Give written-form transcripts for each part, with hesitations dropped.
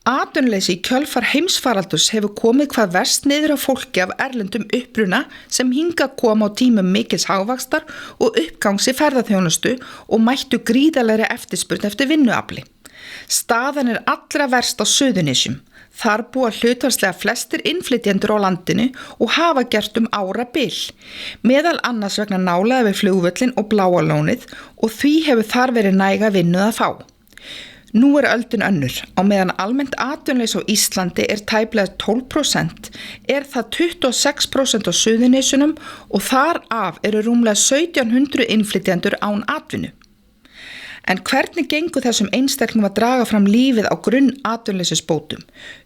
Atvinnuleysi í kjölfar heimsfaraldurs hefur komið hvað verst niður á fólki af erlendum uppruna sem hingað koma á tímum mikils hagvaxtar og uppgangs í ferðaþjónustu og mættu gríðarlegri eftirspurn eftir vinnuafli. Staðan allra verst á Suðurnesjum. Þar búa hlutfallslega flestir innflytjendur á landinu og hafa gert árabil, meðal annars vegna nálægðar við flugvöllinn og Bláa lónið og því hefur þar verið næga vinnu að fá. Nú öldin önnur. Á meðan almennt atvinnuleysi á Íslandi tæplega 12%, það 26% á Suðurnesjunum og þar af eru rúmlega 1700 innflytjendur án atvinnu. En hvernig gengur þessum einstaklingum að draga fram lífið á grunn atvinnuleysisbótum?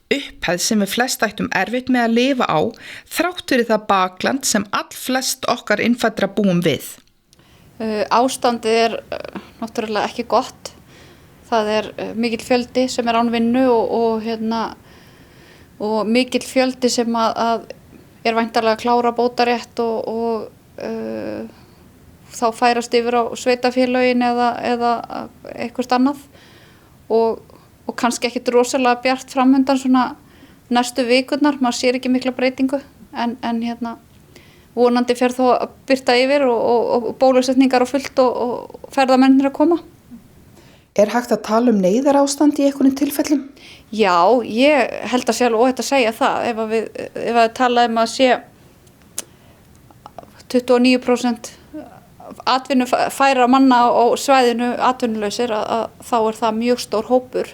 Upphæð sem við flest ættum erfitt með að lifa á, þrátt fyrir það bakland sem flest okkar innfæddra búum við. Ástandið náttúrulega ekki gott. Það mikill fjöldi sem án vinnu og mikill fjöldi sem að væntanlega að klára bótarétt og þá færast yfir á sveitarfélögin eða eitthvað annað og kannski ekkit rosalega bjart framöndan svona næstu vikurnar, maður sér ekki mikla breytingu en vonandi fer þó að birta yfir og bólusetningar á fullt og ferðamennir að koma. Hægt að tala neyðarástand í einhvern tilfellum? Já, ég held að sjálf óhætt að segja það ef að tala að sé 29% atvinnufæra manna á svæðinu atvinnulausir að þá það mjög stór hópur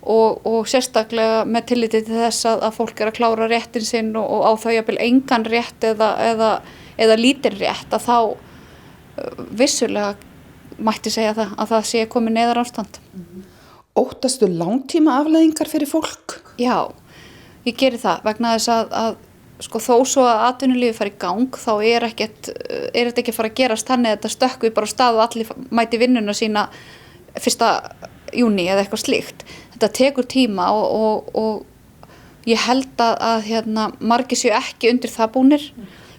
og sérstaklega með tilliti til þess að fólk að klára réttin sinn og á þau jafnvel engan rétt eða lítinn rétt að þá vissulega mætti segja að það sé komið neyðarástand. Óttastu langtíma afleiðingar fyrir fólk? Já, ég geri það vegna þess að sko þó svo að atvinnulífið fari í gang þá þetta ekki að fara að gerast þannig að þetta stökkvi bara á stað og allir mæti vinnuna sína 1. júní eða eitthvað slíkt. Þetta tekur tíma og ég held að margir séu ekki undir það búnir.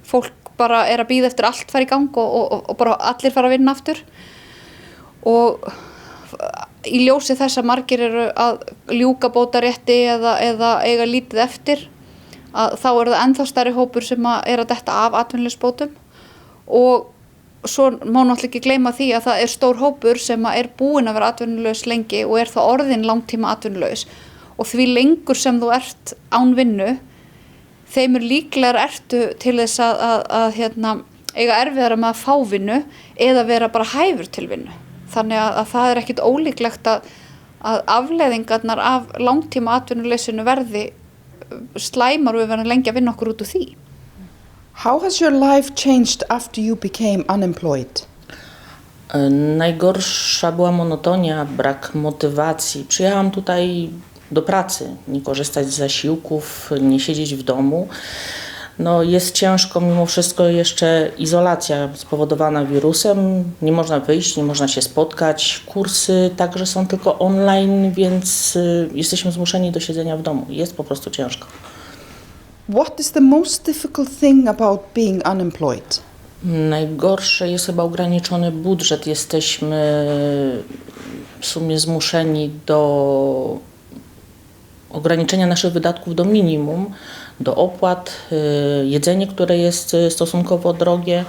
Fólk bara að bíða eftir allt fari í gang og bara allir fara að vinna aftur. Og í ljósi þess að margir eru að ljúka bótarétti eða eiga lítið eftir að þá það ennþá stærri hópur sem að detta af atvinnuleysisbótum og svo má náttúrulega ekki gleyma því að það stór hópur sem að búinn að vera atvinnulaus lengi og þá orðinn langtíma atvinnulaus og því lengur sem þú án vinnu þeim líklegar til þess að eiga erfiðara með að fá vinnu eða vera bara hæfur til vinnu. Þannig að það ekkit ólíklegt að afleiðingarnar af langtíma atvinnuleysinu verði slæmar og við verðum lengi að vinna okkur út úr því. How has your life changed after you became unemployed? Najgorsza była monotonia, brak motywacji. Przyjechałam tutaj do pracy, nie korzystać z zasiłków, nie siedzieć w domu. No jest ciężko mimo wszystko jeszcze izolacja spowodowana wirusem, nie można wyjść, nie można się spotkać, kursy także są tylko online, więc jesteśmy zmuszeni do siedzenia w domu. Jest po prostu ciężko. What is the most difficult thing about being unemployed? Najgorsze jest chyba ograniczony budżet. Jesteśmy w sumie zmuszeni do ograniczenia naszych wydatków do minimum, do opłat, jedzenie, które jest stosunkowo drogie.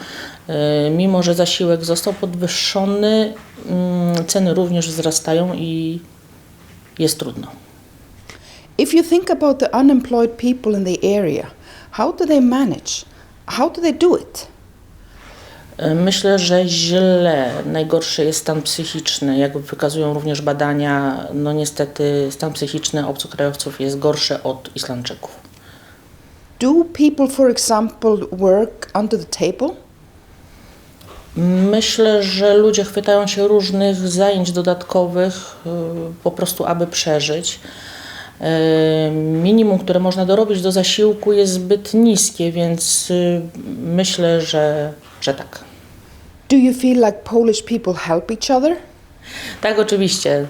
Mimo że zasiłek został podwyższony, ceny również wzrastają i jest trudno. If you think about the unemployed people in the area, how do they manage? How do they do it? Myślę, że źle. Najgorszy jest stan psychiczny. Jak wykazują również badania, no niestety stan psychiczny obcokrajowców jest gorszy od Islandczyków. Do people, for example, work under the table? Myślę, że ludzie chwytają się różnych zajęć dodatkowych po prostu, aby przeżyć. Minimum, które można dorobić do zasiłku jest zbyt niskie, więc myślę, że tak. Do you feel like Polish people help each other? Tak, oczywiście.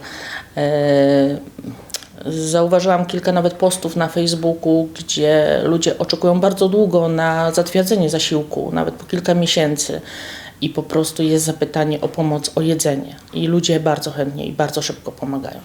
Zauważyłam kilka nawet postów na Facebooku, gdzie ludzie oczekują bardzo długo na zatwierdzenie zasiłku, nawet po kilka miesięcy i po prostu jest zapytanie o pomoc, o jedzenie i ludzie bardzo chętnie i bardzo szybko pomagają.